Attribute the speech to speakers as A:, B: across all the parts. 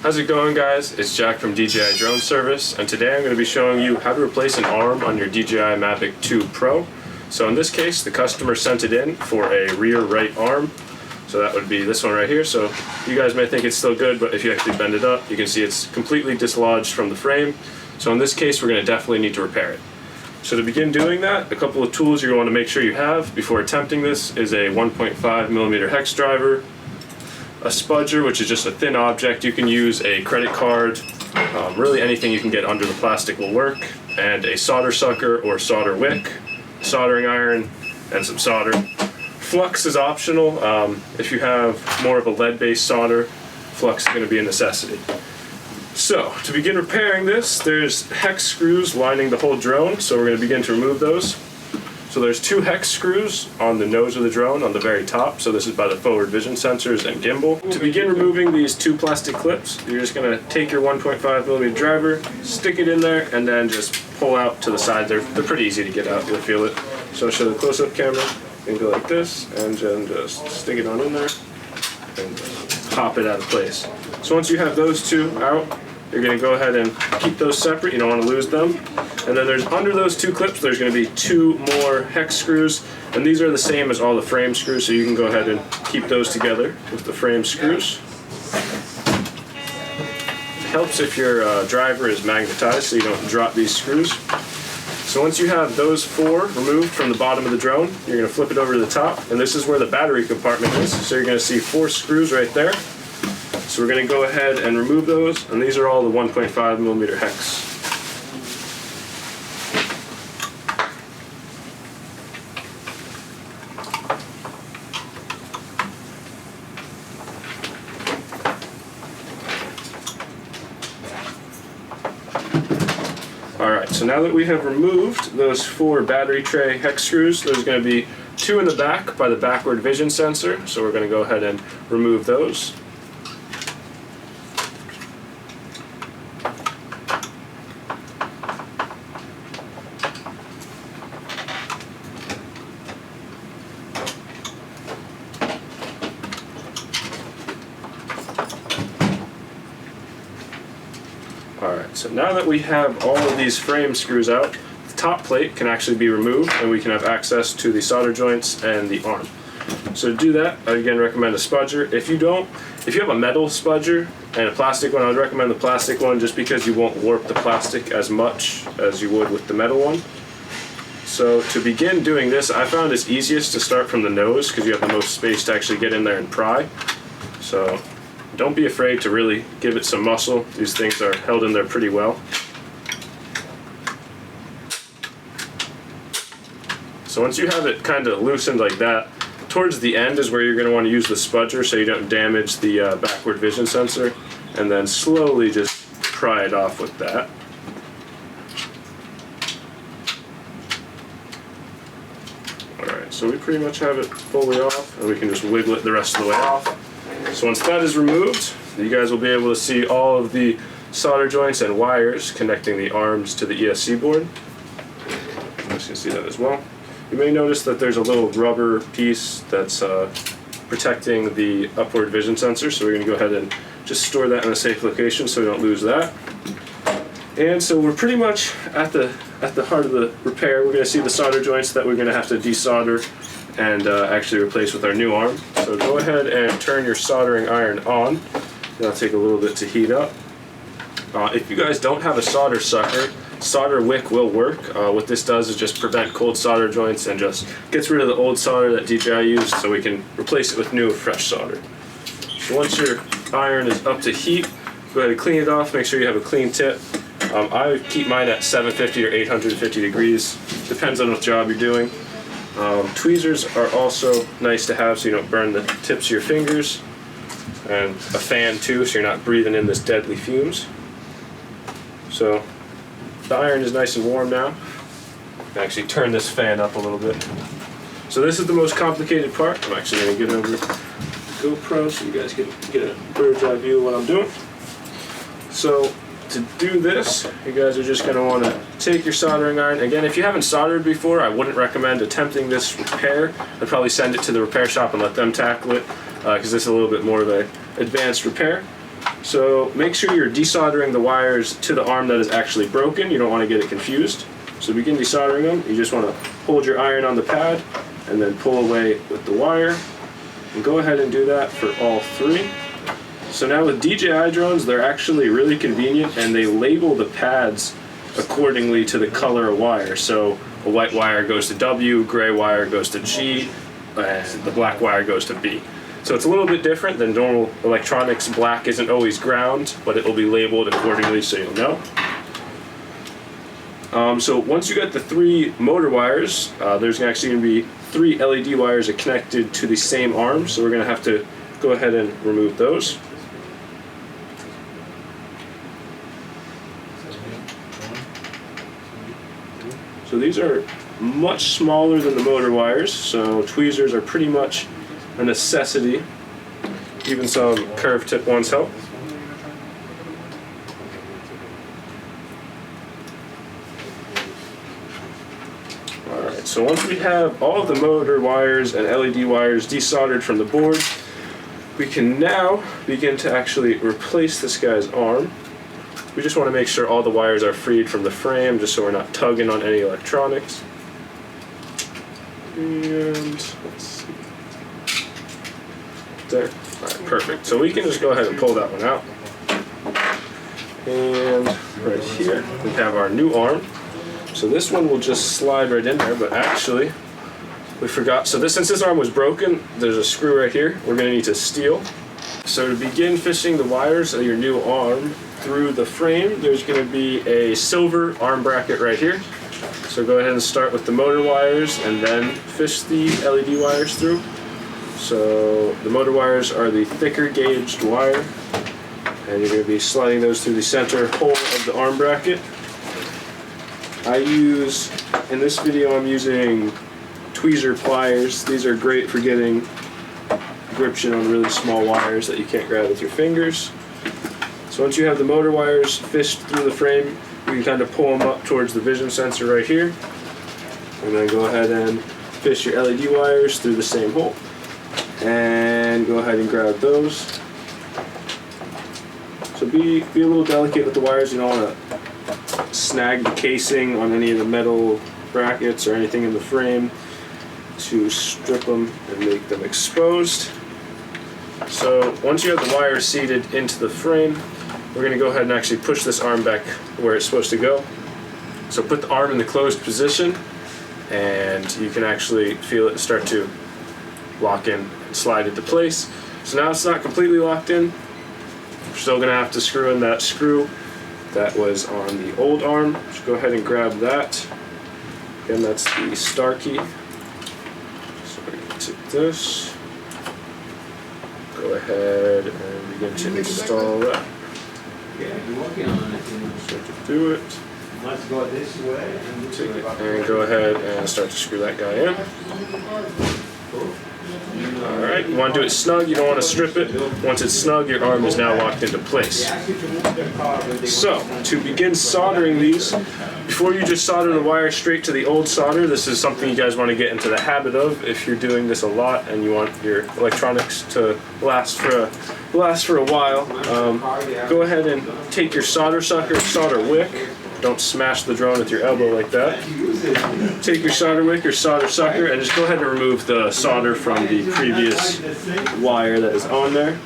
A: How's it going, guys? It's Jack from DJI Drone Service, and today I'm going to be showing you how to replace an arm on your DJI Mavic 2 Pro. So in this case, the customer sent it in for a rear right arm. So that would be this one right here. So you guys may think it's still good, but if you actually bend it up, you can see it's completely dislodged from the frame. So in this case, we're going to definitely need to repair it. So to begin doing that, a couple of tools you're going to want to make sure you have before attempting this is a 1.5mm hex driver, a spudger, which is just a thin object. You can use a credit card, really anything you can get under the plastic will work, and a solder sucker or solder wick, soldering iron, and some solder. Flux is optional. If you have more of a lead-based solder, flux is going to be a necessity. So, to begin repairing this, there's hex screws lining the whole drone, so we're going to begin to remove those. So there's 2 hex screws on the nose of the drone on the very top, so this is by the forward vision sensors and gimbal. To begin removing these 2 plastic clips, you're just going to take your 1.5mm driver, stick it in there, and then just pull out to the side. They're pretty easy to get out, you'll feel it. So I'll show the close-up camera. You can go like this, and then just stick it on in there, and pop it out of place. So once you have those 2 out, you're going to go ahead and keep those separate. You don't want to lose them. And then there's under those 2 clips, there's going to be 2 more hex screws, and these are the same as all the frame screws, so you can go ahead and keep those together with the frame screws. It helps if your driver is magnetized so you don't drop these screws. So once you have those 4 removed from the bottom of the drone, you're going to flip it over to the top, and this is where the battery compartment is. So you're going to see 4 screws right there. So we're going to go ahead and remove those, and these are all the 1.5mm hex. Alright, so now that we have removed those 4 battery tray hex screws, there's going to be 2 in the back by the backward vision sensor, so we're going to go ahead and remove those. Alright, so now that we have all of these frame screws out, the top plate can actually be removed and we can have access to the solder joints and the arm. So to do that, I again recommend a spudger. If you have a metal spudger and a plastic one, I would recommend the plastic one just because you won't warp the plastic as much as you would with the metal one. So to begin doing this, I found it's easiest to start from the nose because you have the most space to actually get in there and pry. So don't be afraid to really give it some muscle. These things are held in there pretty well. So once you have it kind of loosened like that, towards the end is where you're going to want to use the spudger so you don't damage the backward vision sensor, and then slowly just pry it off with that. Alright, so we pretty much have it fully off, and we can just wiggle it the rest of the way off. So once that is removed, you guys will be able to see all of the solder joints and wires connecting the arms to the ESC board. You guys can see that as well. You may notice that there's a little rubber piece that's protecting the upward vision sensor, so we're going to go ahead and just store that in a safe location so we don't lose that. And so we're pretty much at the heart of the repair. We're going to see the solder joints that we're going to have to desolder and actually replace with our new arm. So go ahead and turn your soldering iron on. That'll take a little bit to heat up. If you guys don't have a solder sucker, solder wick will work. What this does is just prevent cold solder joints and just gets rid of the old solder that DJI used so we can replace it with new fresh solder. So once your iron is up to heat, go ahead and clean it off. Make sure you have a clean tip. I keep mine at 750 or 850 degrees. Depends on what job you're doing. Tweezers are also nice to have so you don't burn the tips of your fingers, and a fan too so you're not breathing in this deadly fumes. So the iron is nice and warm now. I can actually turn this fan up a little bit. So this is the most complicated part. I'm actually going to get over the GoPro so you guys can get a bird's eye view of what I'm doing. So to do this, you guys are just going to want to take your soldering iron. Again, if you haven't soldered before, I wouldn't recommend attempting this repair. I'd probably send it to the repair shop and let them tackle it, because this is a little bit more of an advanced repair. So make sure you're desoldering the wires to the arm that is actually broken. You don't want to get it confused. So begin desoldering them. You just want to hold your iron on the pad and then pull away with the wire. And go ahead and do that for all three. So now with DJI drones, they're actually really convenient and they label the pads accordingly to the color of wire. So a white wire goes to W, gray wire goes to G, and the black wire goes to B. So it's a little bit different than normal electronics. Black isn't always ground, but it will be labeled accordingly so you'll know. So once you get the three motor wires, there's actually going to be three LED wires that are connected to the same arm, so we're going to have to go ahead and remove those. So these are much smaller than the motor wires, so tweezers are pretty much a necessity. Even some curved tip ones help. Alright, so once we have all of the motor wires and LED wires desoldered from the board, we can now begin to actually replace this guy's arm. We just want to make sure all the wires are freed from the frame, just so we're not tugging on any electronics. And let's see. There. Alright, perfect. So we can just go ahead and pull that one out. And right here, we have our new arm. So this one will just slide right in there, but actually, we forgot. So since this arm was broken, there's a screw right here. We're going to need to steel. So to begin fishing the wires of your new arm through the frame, there's going to be a silver arm bracket right here. So go ahead and start with the motor wires and then fish the LED wires through. So the motor wires are the thicker gauged wire, and you're going to be sliding those through the center hole of the arm bracket. In this video I'm using tweezer pliers. These are great for getting gription on really small wires that you can't grab with your fingers. So once you have the motor wires fished through the frame, you can kind of pull them up towards the vision sensor right here, and then go ahead and fish your LED wires through the same hole. And go ahead and grab those. So be a little delicate with the wires. You don't want to snag the casing on any of the metal brackets or anything in the frame to strip them and make them exposed. So once you have the wires seated into the frame, we're going to go ahead and actually push this arm back where it's supposed to go. So put the arm in the closed position, and you can actually feel it start to lock in and slide into place. So now it's not completely locked in. We're still going to have to screw in that screw that was on the old arm. Just go ahead and grab that. Again, that's the star key. So we're going to take this. Go ahead and begin to install that.
B: Yeah, you're working on it.
A: Start to do it.
B: Let's go this way.
A: Take it and go ahead and start to screw that guy in. Alright, you want to do it snug, you don't want to strip it. Once it's snug, your arm is now locked into place. So, to begin soldering these, before you just solder the wire straight to the old solder, this is something you guys want to get into the habit of if you're doing this a lot and you want your electronics to last for a while. Go ahead and take your solder sucker, solder wick. Don't smash the drone with your elbow like that. Take your solder wick or solder sucker and just go ahead and remove the solder from the previous wire that is on there.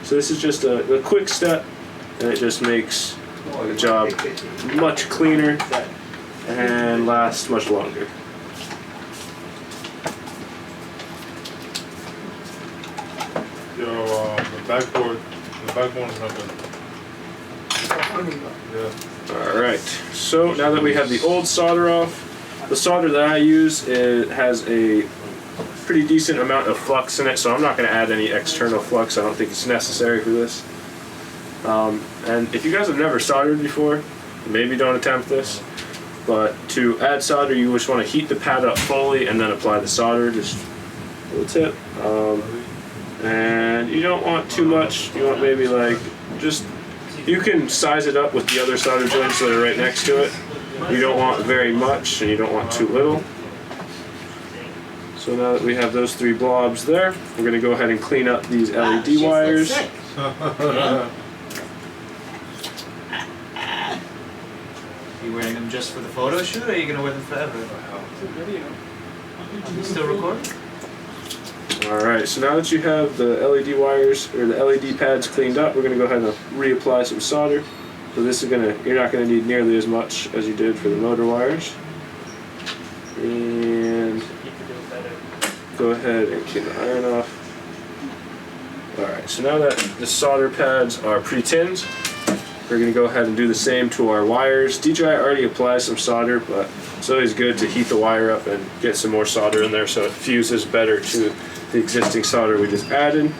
A: So this is just a quick step, and it just makes the job much cleaner and lasts much longer.
C: The backbone is not good. Yeah.
A: Alright, so now that we have the old solder off, the solder that I use has a pretty decent amount of flux in it, so I'm not going to add any external flux. I don't think it's necessary for this. And if you guys have never soldered before, maybe don't attempt this. But to add solder, you just want to heat the pad up fully and then apply the solder, just a little tip. And you don't want too much. You want maybe like you can size it up with the other solder joints that are right next to it. You don't want very much and you don't want too little. So now that we have those three blobs there, we're going to go ahead and clean up these LED wires.
D: You wearing them just for the photo shoot, or are you gonna wear them forever? You still recording?
A: Alright, so now that you have the LED wires or the LED pads cleaned up, we're going to go ahead and reapply some solder. So this is you're not going to need nearly as much as you did for the motor wires. And go ahead and clean the iron off. Alright, so now that the solder pads are pre-tinned, we're going to go ahead and do the same to our wires. DJI already applies some solder, but it's always good to heat the wire up and get some more solder in there so it fuses better to the existing solder we just added.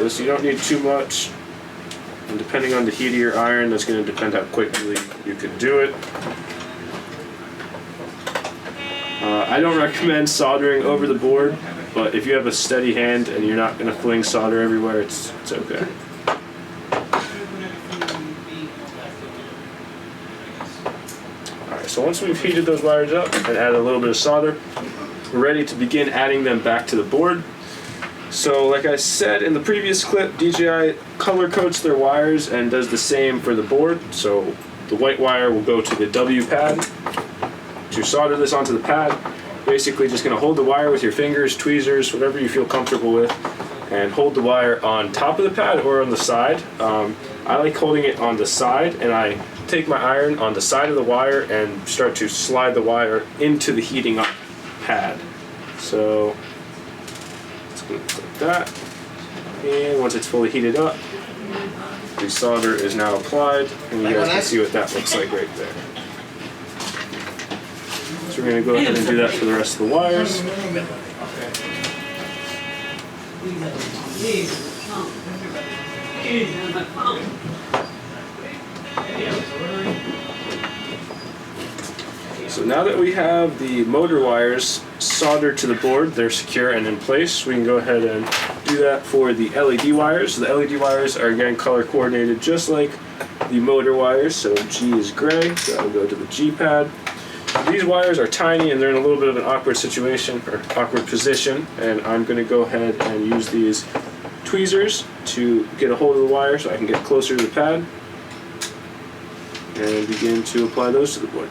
A: So you don't need too much. And depending on the heat of your iron, that's going to depend how quickly you can do it. I don't recommend soldering over the board, but if you have a steady hand and you're not going to fling solder everywhere, it's okay. Alright, so once we've heated those wires up and added a little bit of solder, we're ready to begin adding them back to the board. So like I said in the previous clip, DJI color codes their wires and does the same for the board. So the white wire will go to the W pad. To solder this onto the pad, basically just going to hold the wire with your fingers, tweezers, whatever you feel comfortable with, and hold the wire on top of the pad or on the side. I like holding it on the side, and I take my iron on the side of the wire and start to slide the wire into the heating up pad. So let's go like that, and once it's fully heated up, the solder is now applied, and you guys can see what that looks like right there. So we're going to go ahead and do that for the rest of the wires. So now that we have the motor wires soldered to the board, they're secure and in place, we can go ahead and do that for the LED wires. The LED wires are again color coordinated just like the motor wires, so G is gray, so I'll go to the G pad. These wires are tiny and they're in a little bit of an awkward situation or awkward position, and I'm going to go ahead and use these tweezers to get a hold of the wire so I can get closer to the pad and begin to apply those to the board.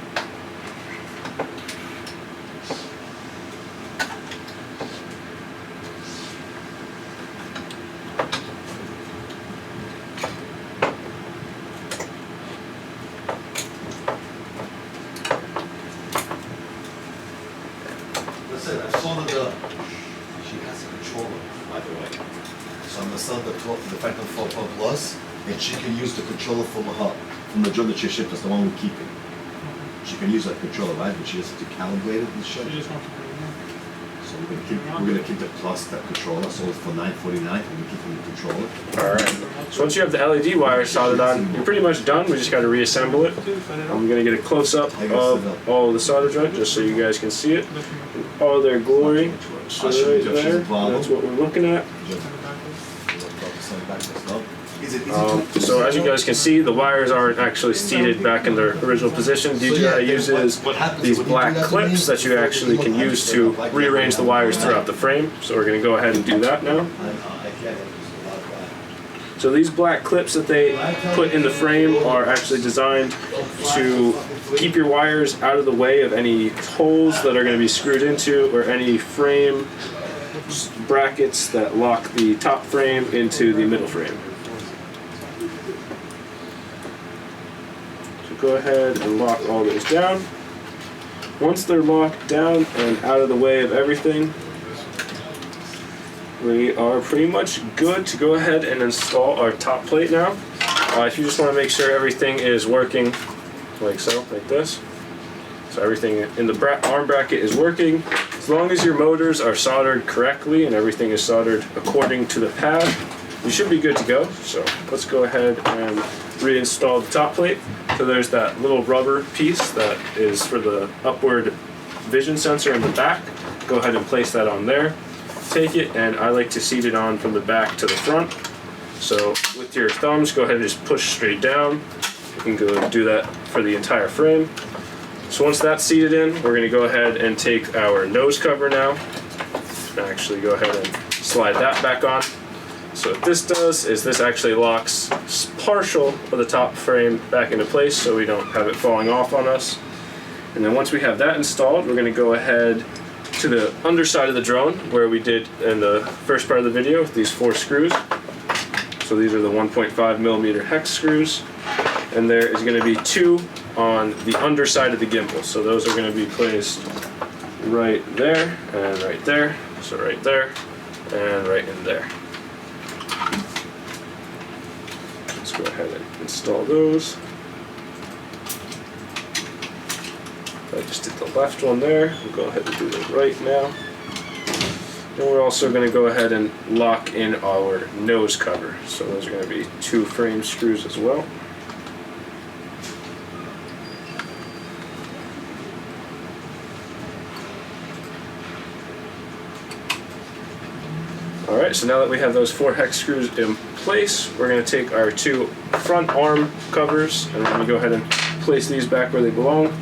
E: I saw that she has a controller, by the way. So I understand the Phantom 4 Pro Plus, and she can use the controller from the drone that she shipped us, the one we're keeping. She can use that controller, right? But she has to calibrate it and shit. So we're gonna keep the Plus, that controller. So it's for $949, and we're keeping the controller.
A: Alright, so once you have the LED wire soldered on, you're pretty much done. We just got to reassemble it. I'm going to get a close-up of all of the solder joint just so you guys can see it in all their glory. So right there, that's what we're looking at. So as you guys can see, the wires aren't actually seated back in their original position. DJI uses these black clips that you actually can use to rearrange the wires throughout the frame. So we're going to go ahead and do that now. So these black clips that they put in the frame are actually designed to keep your wires out of the way of any holes that are going to be screwed into or any frame brackets that lock the top frame into the middle frame. So go ahead and lock all those down. Once they're locked down and out of the way of everything, we are pretty much good to go ahead and install our top plate now. If you just want to make sure everything is working like so, like this. So everything in the arm bracket is working. As long as your motors are soldered correctly and everything is soldered according to the pad, you should be good to go. So let's go ahead and reinstall the top plate. So there's that little rubber piece that is for the upward vision sensor in the back. Go ahead and place that on there. Take it, and I like to seat it on from the back to the front. So with your thumbs, go ahead and just push straight down. You can go do that for the entire frame. So once that's seated in, we're going to go ahead and take our nose cover now. Actually go ahead and slide that back on. So what this does is this actually locks partial of the top frame back into place so we don't have it falling off on us. And then once we have that installed, we're going to go ahead to the underside of the drone where we did in the first part of the video with these 4 screws. So these are the 1.5mm hex screws, and there is going to be 2 on the underside of the gimbal. So those are going to be placed right there and right there. So right there and right in there. Let's go ahead and install those. I just did the left one there. We'll go ahead and do the right now. And we're also going to go ahead and lock in our nose cover. So those are going to be 2 frame screws as well. Alright, so now that we have those 4 hex screws in place, we're going to take our 2 front arm covers and we're going to go ahead and place these back where they belong.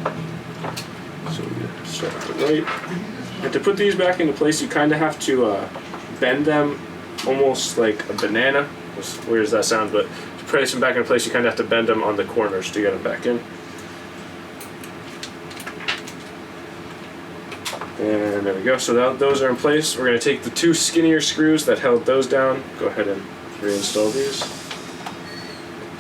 A: So we start with the right. And to put these back into place, you kind of have to bend them almost like a banana. As weird as that sounds, but to place them back into place, you kind of have to bend them on the corners to get them back in. And there we go. So now those are in place. We're going to take the 2 skinnier screws that held those down. Go ahead and reinstall these.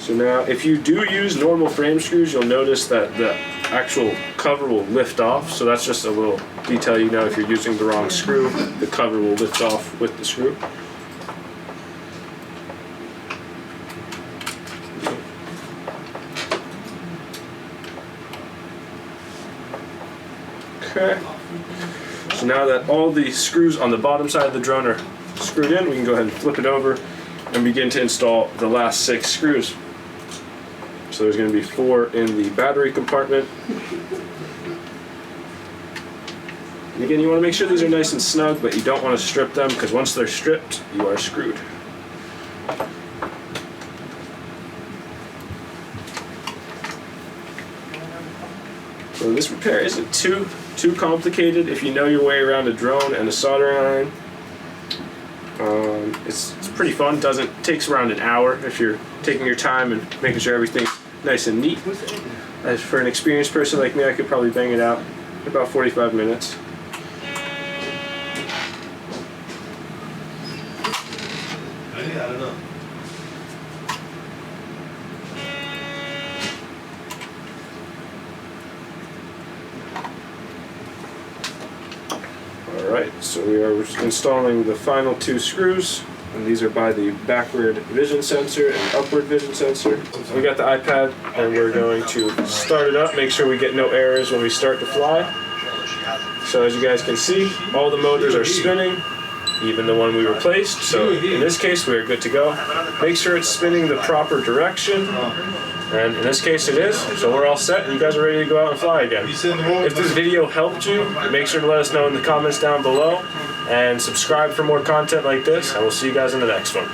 A: So now, if you do use normal frame screws, you'll notice that the actual cover will lift off. So that's just a little detail you know if you're using the wrong screw, the cover will lift off with the screw. Okay. So now that all the screws on the bottom side of the drone are screwed in, we can go ahead and flip it over and begin to install the last 6 screws. So there's going to be 4 in the battery compartment. And again, you want to make sure these are nice and snug, but you don't want to strip them because once they're stripped, you are screwed. So this repair isn't too complicated if you know your way around a drone and a soldering iron. It's pretty fun. Takes around an hour if you're taking your time and making sure everything's nice and neat. As for an experienced person like me, I could probably bang it out in about 45 minutes.
E: I don't know.
A: Alright, so we are installing the final 2 screws, and these are by the backward vision sensor and upward vision sensor. We got the iPad, and we're going to start it up, make sure we get no errors when we start to fly. So as you guys can see, all the motors are spinning, even the one we replaced. So in this case, we're good to go. Make sure it's spinning the proper direction. And in this case it is, so we're all set and you guys are ready to go out and fly again. If this video helped you, make sure to let us know in the comments down below and subscribe for more content like this, and we'll see you guys in the next one.